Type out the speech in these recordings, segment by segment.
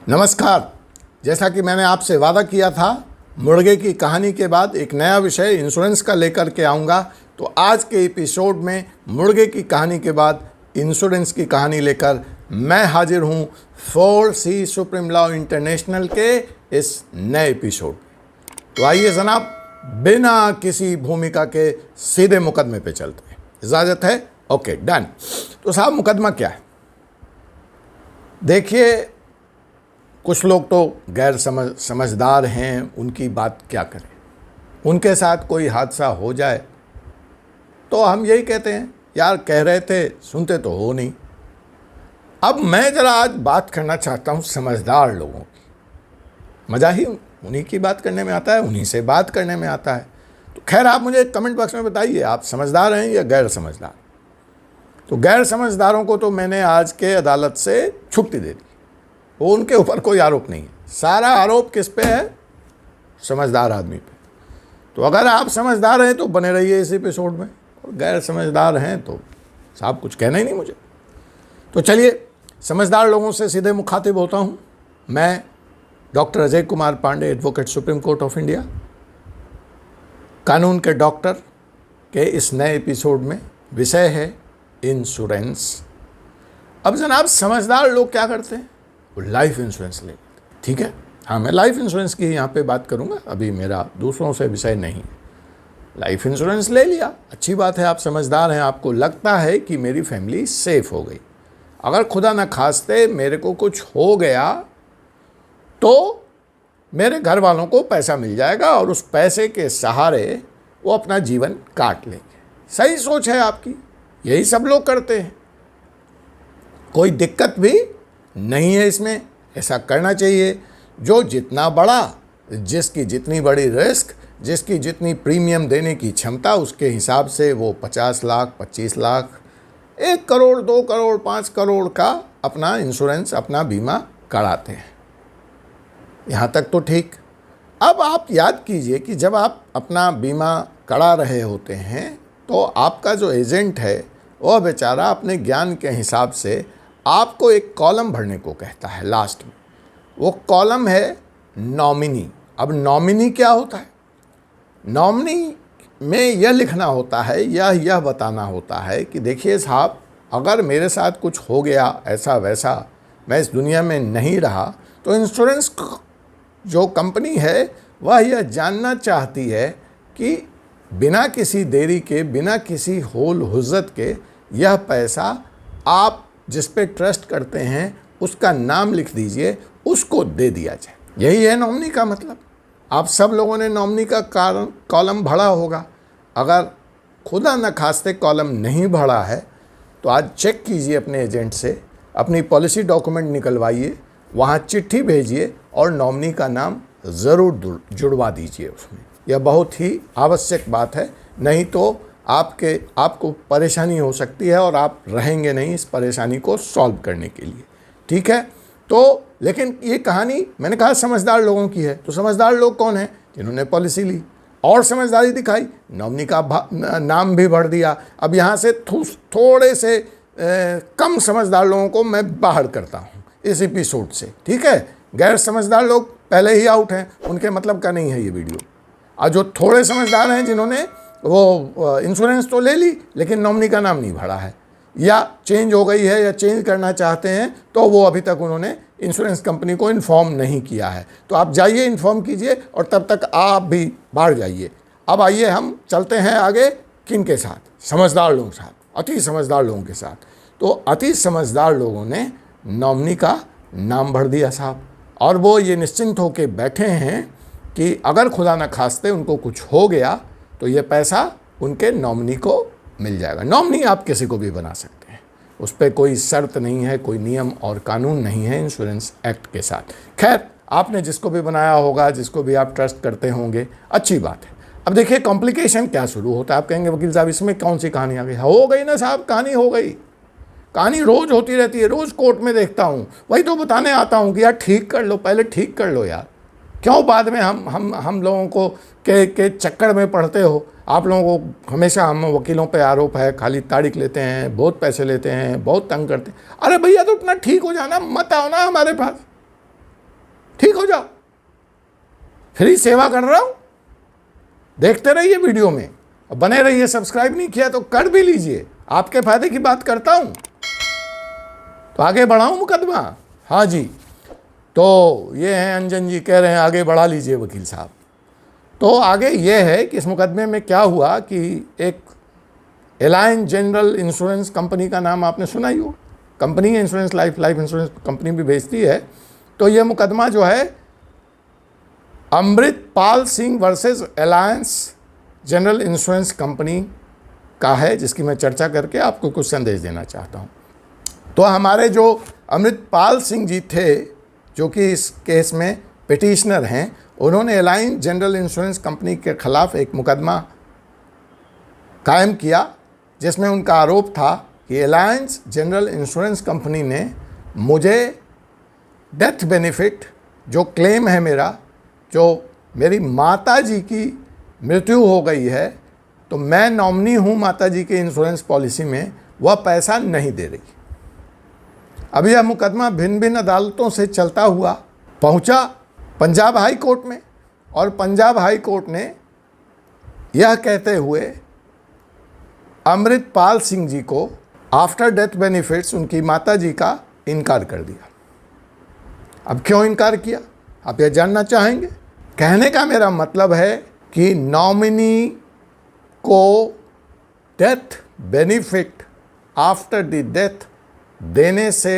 नमस्कार। जैसा कि मैंने आपसे वादा किया था, मुर्गे की कहानी के बाद एक नया विषय इंश्योरेंस का लेकर के आऊँगा। तो आज के एपिसोड में मुर्गे की कहानी के बाद इंश्योरेंस की कहानी लेकर मैं हाजिर हूँ 4C सुप्रीम लॉ इंटरनेशनल के इस नए एपिसोड। तो आइए जनाब, बिना किसी भूमिका के सीधे मुकदमे पे चलते हैं। इजाज़त है? Okay, done. तो साहब, मुकदमा क्या है? देखिए, कुछ लोग तो गैर समझदार हैं, उनकी बात क्या करें। उनके साथ कोई हादसा हो जाए तो हम यही कहते हैं, यार कह रहे थे, सुनते तो हो नहीं। अब मैं ज़रा आज बात करना चाहता हूँ समझदार लोगों की। मज़ा ही उन्हीं की बात करने में आता है, उन्हीं से बात करने में आता है। तो खैर, आप मुझे कमेंट बॉक्स में बताइए, आप समझदार हैं या गैर समझदार। तो गैर समझदारों को तो मैंने आज के अदालत से छुट्टी दे दी। वो उनके ऊपर कोई आरोप नहीं है। सारा आरोप किस पे है? समझदार आदमी पे। तो अगर आप समझदार हैं तो बने रहिए इस एपिसोड में, और गैर समझदार हैं तो साहब कुछ कहना ही नहीं मुझे। तो चलिए, समझदार लोगों से सीधे मुखातिब होता हूँ। मैं doctor Ajay Kumar Pandey, advocate, Supreme Court of India. कानून के डॉक्टर के इस नए एपिसोड में विषय है इंश्योरेंस। अब जनाब, समझदार लोग क्या करते हैं? वो लाइफ इंश्योरेंस ले लेते हैं। ठीक है, हाँ, मैं लाइफ इंश्योरेंस की यहाँ पे बात करूँगा, अभी मेरा दूसरों से विषय नहीं। लाइफ इंश्योरेंस ले लिया, अच्छी बात है, आप समझदार हैं। आपको लगता है कि मेरी फैमिली सेफ हो गई, अगर खुदा न खास्ते मेरे को कुछ हो गया तो मेरे घर वालों को पैसा मिल जाएगा और उस पैसे के सहारे वो अपना जीवन काट लेंगे। सही सोच है आपकी, यही सब लोग करते हैं, कोई दिक्कत भी नहीं है इसमें। ऐसा करना चाहिए। जो जितना बड़ा, जिसकी जितनी बड़ी रिस्क, जिसकी जितनी प्रीमियम देने की क्षमता, उसके हिसाब से वो 50 लाख, 25 लाख, 1 करोड़, 2 करोड़, 5 करोड़ का अपना इंश्योरेंस, अपना बीमा कराते हैं। यहाँ तक तो ठीक। अब आप याद कीजिए कि जब आप अपना बीमा करा रहे होते हैं तो आपका जो एजेंट है वह बेचारा अपने ज्ञान के हिसाब से आपको एक कॉलम भरने को कहता है लास्ट में। वो कॉलम है नॉमिनी। अब नॉमिनी क्या होता है? नॉमिनी में यह लिखना होता है, यह बताना होता है कि देखिए साहब, अगर मेरे साथ कुछ हो गया ऐसा वैसा, मैं इस दुनिया में नहीं रहा, तो इंश्योरेंस जो कंपनी है वह यह जानना चाहती है कि बिना किसी देरी के, बिना किसी होल हुज्जत के, यह पैसा आप जिस पे ट्रस्ट करते हैं उसका नाम लिख दीजिए, उसको दे दिया जाए। यही है नॉमिनी का मतलब। आप सब लोगों ने नॉमिनी का कॉलम भरा होगा। अगर खुदा न खास्ते कॉलम नहीं भरा है तो आज चेक कीजिए अपने एजेंट से, अपनी पॉलिसी डॉक्यूमेंट निकलवाइए, वहाँ चिट्ठी भेजिए और नॉमिनी का नाम ज़रूर जुड़वा दीजिए उसमें। यह बहुत ही आवश्यक बात है, नहीं तो आपको परेशानी हो सकती है और आप रहेंगे नहीं इस परेशानी को सॉल्व करने के लिए। ठीक है, तो लेकिन ये कहानी मैंने कहा समझदार लोगों की है। तो समझदार लोग कौन हैं? जिन्होंने पॉलिसी ली और समझदारी दिखाई, नॉमिनी का नाम भी भर दिया। अब यहाँ से थोड़े से कम समझदार लोगों को मैं बाहर करता हूँ इस एपिसोड से। ठीक है, गैर समझदार लोग पहले ही आउट हैं, उनके मतलब का नहीं है ये वीडियो। और जो थोड़े समझदार हैं, जिन्होंने वो इंश्योरेंस तो ले ली लेकिन नॉमिनी का नाम नहीं भरा है, या चेंज हो गई है या चेंज करना चाहते हैं, तो वो अभी तक उन्होंने इंश्योरेंस कंपनी को इन्फॉर्म नहीं किया है। तो आप जाइए, इन्फॉर्म कीजिए और तब तक आप भी बाहर जाइए। अब आइए हम चलते हैं आगे। किन के साथ? समझदार लोगों के साथ, अति समझदार लोगों के साथ। तो अति समझदार लोगों ने नॉमिनी का नाम भर दिया साहब, और वो ये निश्चिंत होकर बैठे हैं कि अगर खुदा न खास्ते उनको कुछ हो गया तो ये पैसा उनके नॉमिनी को मिल जाएगा। नॉमिनी आप किसी को भी बना सकते हैं, उस पर कोई शर्त नहीं है, कोई नियम और कानून नहीं है इंश्योरेंस एक्ट के साथ। खैर, आपने जिसको भी बनाया होगा, जिसको भी आप ट्रस्ट करते होंगे, अच्छी बात है। अब देखिए कॉम्प्लिकेशन क्या शुरू होता है। आप कहेंगे वकील साहब इसमें कौन सी कहानी आ गई? हो गई ना साहब, कहानी हो गई। कहानी रोज़ होती रहती है, रोज़ कोर्ट में देखता हूँ। वही तो बताने आता हूँ कि यार ठीक कर लो, पहले ठीक कर लो यार। क्यों बाद में हम लोगों को के चक्कर में पड़ते हो? आप लोगों को हमेशा हम वकीलों पे आरोप है, खाली तारीख लेते हैं, बहुत पैसे लेते हैं, बहुत तंग करते हैं। अरे भैया तो इतना ठीक हो जाना, मत आओ ना हमारे पास। ठीक हो जाओ। फ्री सेवा कर रहा हूं, देखते रहिए वीडियो में और बने रहिए। सब्सक्राइब नहीं किया तो कर भी लीजिए, आपके फायदे की बात करता हूं। तो आगे बढ़ाऊं मुकदमा? हाँ जी, तो ये हैं अंजन जी कह रहे हैं आगे बढ़ा लीजिए वकील साहब। तो आगे ये है कि इस मुकदमे में क्या हुआ कि एक एलायंस जनरल इंश्योरेंस कंपनी का नाम आपने सुना ही हो, कंपनी है इंश्योरेंस, लाइफ इंश्योरेंस कंपनी भी बेचती है। तो ये मुकदमा जो है Amritpal Singh versus Alliance General Insurance Company का है, जिसकी मैं चर्चा करके आपको कुछ संदेश देना चाहता हूँ। तो हमारे जो अमृतपाल सिंह जी थे, जो कि इस केस में पिटिशनर हैं, उन्होंने एलायंस जनरल इंश्योरेंस कंपनी के खिलाफ एक मुकदमा कायम किया, जिसमें उनका आरोप था कि एलायंस जनरल इंश्योरेंस कंपनी ने मुझे डेथ बेनिफिट जो क्लेम है मेरा, जो मेरी माता जी की मृत्यु हो गई है तो मैं नॉमिनी हूँ माता जी के इंश्योरेंस पॉलिसी में, वह पैसा नहीं दे रही। अब यह मुकदमा भिन्न भिन्न अदालतों से चलता हुआ पहुँचा पंजाब हाई कोर्ट में, और पंजाब हाई कोर्ट ने यह कहते हुए अमृतपाल सिंह जी को आफ्टर डेथ बेनिफिट्स उनकी माता जी का इनकार कर दिया। अब क्यों इनकार किया आप यह जानना चाहेंगे? कहने का मेरा मतलब है कि नॉमिनी को death benefit after the death देने से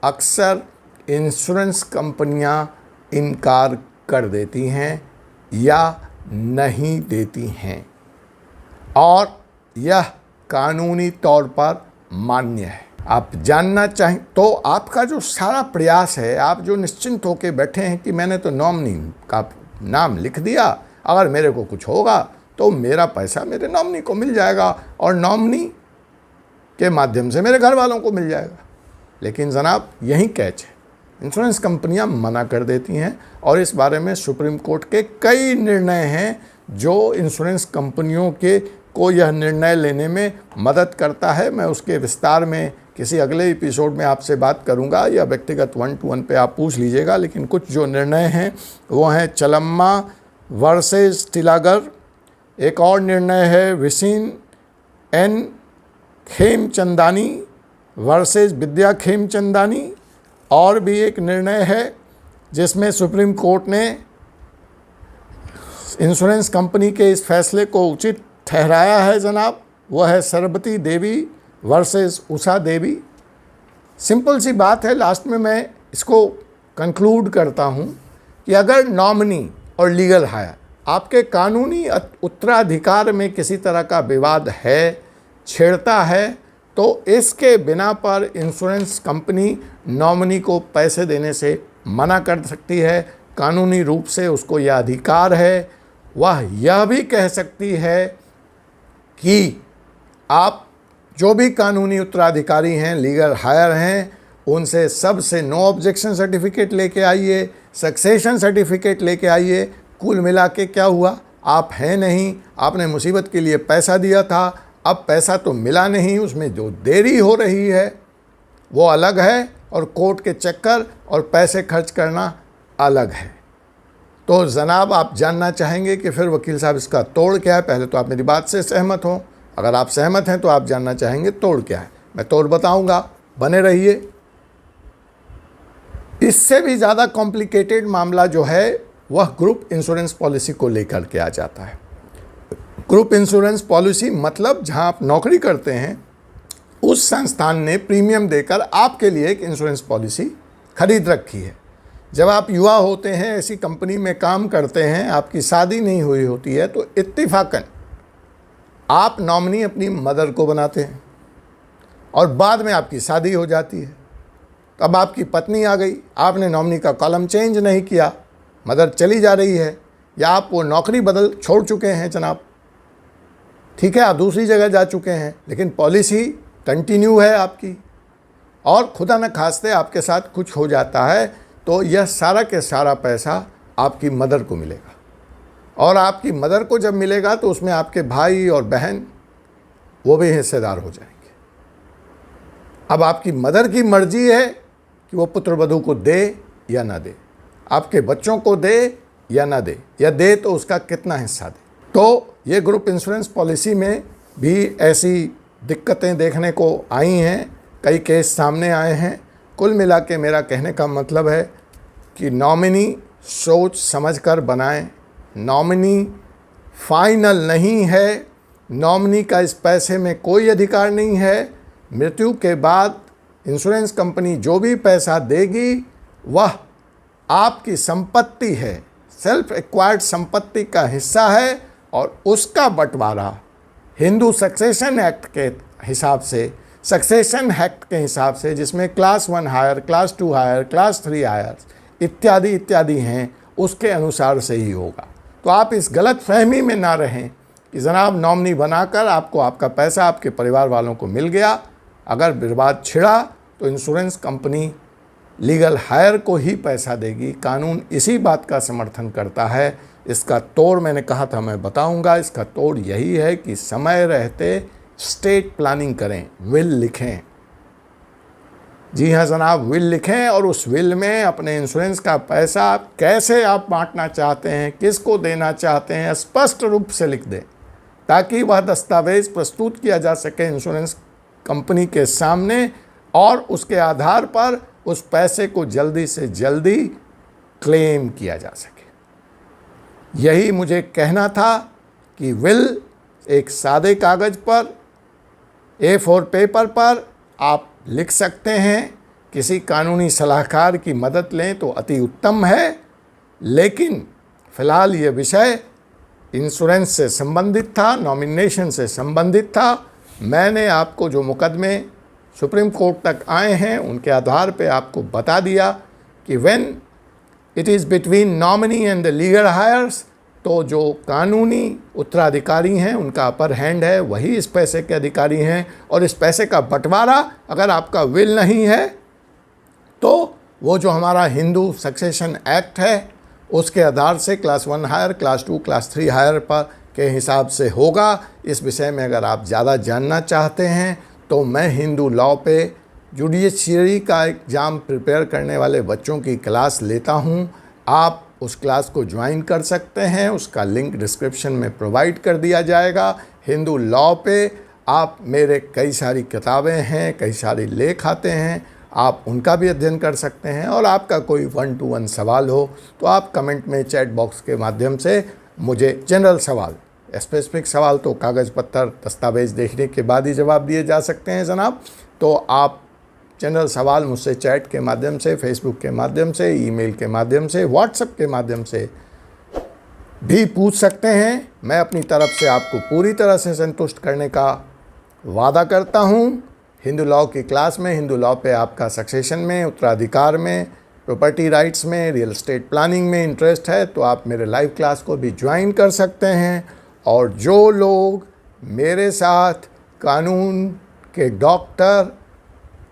अक्सर इंश्योरेंस कंपनियां इनकार कर देती हैं या नहीं देती हैं, और यह कानूनी तौर पर मान्य है। आप जानना चाहें तो आपका जो सारा प्रयास है, आप जो निश्चिंत होकर बैठे हैं कि मैंने तो नॉमिनी का नाम लिख दिया, अगर मेरे को कुछ होगा तो मेरा पैसा मेरे नॉमिनी को मिल जाएगा और नॉमिनी के माध्यम से मेरे घर वालों को मिल जाएगा। लेकिन जनाब यही कैच है, इंश्योरेंस कंपनियां मना कर देती हैं, और इस बारे में सुप्रीम कोर्ट के कई निर्णय हैं जो इंश्योरेंस कंपनियों के को यह निर्णय लेने में मदद करता है। मैं उसके विस्तार में किसी अगले एपिसोड में आपसे बात करूंगा, या व्यक्तिगत 1-to-1 पे आप पूछ लीजिएगा। लेकिन कुछ जो निर्णय हैं वो हैं चलम्मा वर्सेस तिलागर, एक और निर्णय है विसिन एन खेमचंदानी वर्सेस विद्या खेमचंदानी, और भी एक निर्णय है जिसमें सुप्रीम कोर्ट ने इंश्योरेंस कंपनी के इस फैसले को उचित ठहराया है जनाब, वह है सरबती देवी वर्सेस उषा देवी। सिंपल सी बात है, लास्ट में मैं इसको कंक्लूड करता हूँ कि अगर नॉमिनी और लीगल हायर आपके कानूनी उत्तराधिकार में किसी तरह का विवाद है, छेड़ता है, तो इसके बिना पर इंश्योरेंस कंपनी नॉमिनी को पैसे देने से मना कर सकती है। कानूनी रूप से उसको यह अधिकार है। वह यह भी कह सकती है कि आप जो भी कानूनी उत्तराधिकारी हैं, लीगल हायर हैं, उनसे सबसे नो ऑब्जेक्शन सर्टिफिकेट लेके आइए, सक्सेशन सर्टिफिकेट लेके आइए। कुल मिला के क्या हुआ, आप हैं नहीं, आपने मुसीबत के लिए पैसा दिया था, अब पैसा तो मिला नहीं, उसमें जो देरी हो रही है वो अलग है, और कोर्ट के चक्कर और पैसे खर्च करना अलग है। तो जनाब आप जानना चाहेंगे कि फिर वकील साहब इसका तोड़ क्या है? पहले तो आप मेरी बात से सहमत हों, अगर आप सहमत हैं तो आप जानना चाहेंगे तोड़ क्या है। मैं तोड़ बताऊंगा, बने रहिए। इससे भी ज़्यादा कॉम्प्लिकेटेड मामला जो है वह ग्रुप इंश्योरेंस पॉलिसी को लेकर के आ जाता है। ग्रुप इंश्योरेंस पॉलिसी मतलब जहां आप नौकरी करते हैं, उस संस्थान ने प्रीमियम देकर आपके लिए एक इंश्योरेंस पॉलिसी खरीद रखी है। जब आप युवा होते हैं, ऐसी कंपनी में काम करते हैं, आपकी शादी नहीं हुई होती है, तो इत्तेफाकन आप नॉमिनी अपनी मदर को बनाते हैं, और बाद में आपकी शादी हो जाती है। तब आपकी पत्नी आ गई, आपने नॉमिनी का कॉलम चेंज नहीं किया, मदर चली जा रही है, या आप वो नौकरी बदल छोड़ चुके हैं जनाब, ठीक है, आप दूसरी जगह जा चुके हैं, लेकिन पॉलिसी कंटिन्यू है आपकी, और खुदा न खास्ते आपके साथ कुछ हो जाता है, तो यह सारा के सारा पैसा आपकी मदर को मिलेगा। और आपकी मदर को जब मिलेगा तो उसमें आपके भाई और बहन वो भी हिस्सेदार हो जाएंगे। अब आपकी मदर की मर्जी है कि वो पुत्र वधू को दे या ना दे। आपके बच्चों को दे या ना दे, या दे तो उसका कितना हिस्सा दे। तो ये ग्रुप इंश्योरेंस पॉलिसी में भी ऐसी दिक्कतें देखने को आई हैं, कई केस सामने आए हैं। कुल मिला के मेरा कहने का मतलब है कि नॉमिनी सोच समझकर बनाएं। नॉमिनी फाइनल नहीं है, नॉमिनी का इस पैसे में कोई अधिकार नहीं है। मृत्यु के बाद इंश्योरेंस कंपनी जो भी पैसा देगी वह आपकी संपत्ति है, सेल्फ एक्वायर्ड संपत्ति का हिस्सा है, और उसका बंटवारा हिंदू सक्सेशन एक्ट के हिसाब से, सक्सेशन एक्ट के हिसाब से, जिसमें class 1 heir, class 2 heir, class 3 heir इत्यादि इत्यादि हैं, उसके अनुसार से ही होगा। तो आप इस गलत फहमी में ना रहें कि जनाब नॉमिनी बनाकर आपको आपका पैसा आपके परिवार वालों को मिल गया, अगर विवाद छिड़ा तो इंश्योरेंस कंपनी लीगल हायर को ही पैसा देगी। कानून इसी बात का समर्थन करता है। इसका तोड़ मैंने कहा था मैं बताऊंगा। इसका तोड़ यही है कि समय रहते स्टेट प्लानिंग करें, विल लिखें। जी हाँ जनाब, विल लिखें, और उस विल में अपने इंश्योरेंस का पैसा कैसे आप बांटना चाहते हैं, किसको देना चाहते हैं, स्पष्ट रूप से लिख दें, ताकि वह दस्तावेज प्रस्तुत किया जा सके इंश्योरेंस कंपनी के सामने, और उसके आधार पर उस पैसे को जल्दी से जल्दी क्लेम किया जा सके। यही मुझे कहना था कि विल एक सादे कागज़ पर, A4 पेपर पर आप लिख सकते हैं। किसी कानूनी सलाहकार की मदद लें तो अति उत्तम है, लेकिन फ़िलहाल ये विषय इंश्योरेंस से संबंधित था, नॉमिनेशन से संबंधित था। मैंने आपको जो मुकदमे सुप्रीम कोर्ट तक आए हैं उनके आधार पे आपको बता दिया कि when it is between nominee and the legal heirs, तो जो कानूनी उत्तराधिकारी हैं उनका अपर हैंड है, वही इस पैसे के अधिकारी हैं। और इस पैसे का बंटवारा अगर आपका विल नहीं है तो वो जो हमारा हिंदू सक्सेशन एक्ट है उसके आधार से class 1 heir, class 2, class 3 heir पर के हिसाब से होगा। इस विषय में अगर आप ज़्यादा जानना चाहते हैं तो मैं हिंदू लॉ पे जुडिशरी का एग्ज़ाम प्रिपेयर करने वाले बच्चों की क्लास लेता हूँ। आप उस क्लास को ज्वाइन कर सकते हैं, उसका लिंक डिस्क्रिप्शन में प्रोवाइड कर दिया जाएगा। हिंदू लॉ पे आप मेरे कई सारी किताबें हैं, कई सारे लेख आते हैं, आप उनका भी अध्ययन कर सकते हैं। और आपका कोई 1-to-1 सवाल हो तो आप कमेंट में चैट बॉक्स के माध्यम से मुझे जनरल सवाल, स्पेसिफिक सवाल तो कागज़ पत्तर दस्तावेज देखने के बाद ही जवाब दिए जा सकते हैं जनाब। तो आप जनरल सवाल मुझसे चैट के माध्यम से, फेसबुक के माध्यम से, ईमेल के माध्यम से, व्हाट्सएप के माध्यम से भी पूछ सकते हैं। मैं अपनी तरफ से आपको पूरी तरह से संतुष्ट करने का वादा करता हूँ। हिंदू लॉ की क्लास में, हिंदू लॉ पे आपका सक्सेशन में, उत्तराधिकार में, प्रॉपर्टी राइट्स में, रियल एस्टेट प्लानिंग में इंटरेस्ट है तो आप मेरे लाइव क्लास को भी ज्वाइन कर सकते हैं। और जो लोग मेरे साथ कानून के डॉक्टर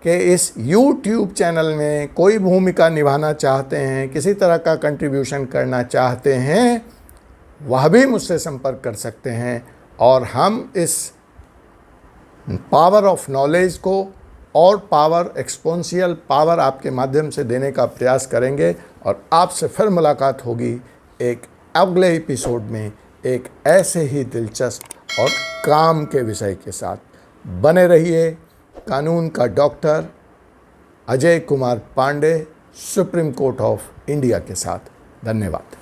के इस YouTube चैनल में कोई भूमिका निभाना चाहते हैं, किसी तरह का कंट्रीब्यूशन करना चाहते हैं, वह भी मुझसे संपर्क कर सकते हैं। और हम इस पावर ऑफ नॉलेज को और पावर, एक्सपोनेंशियल पावर आपके माध्यम से देने का प्रयास करेंगे। और आपसे फिर मुलाकात होगी एक अगले एपिसोड में एक ऐसे ही दिलचस्प और काम के विषय के साथ। बने रहिए कानून का doctor Ajay Kumar Pandey, Supreme Court of India के साथ। धन्यवाद।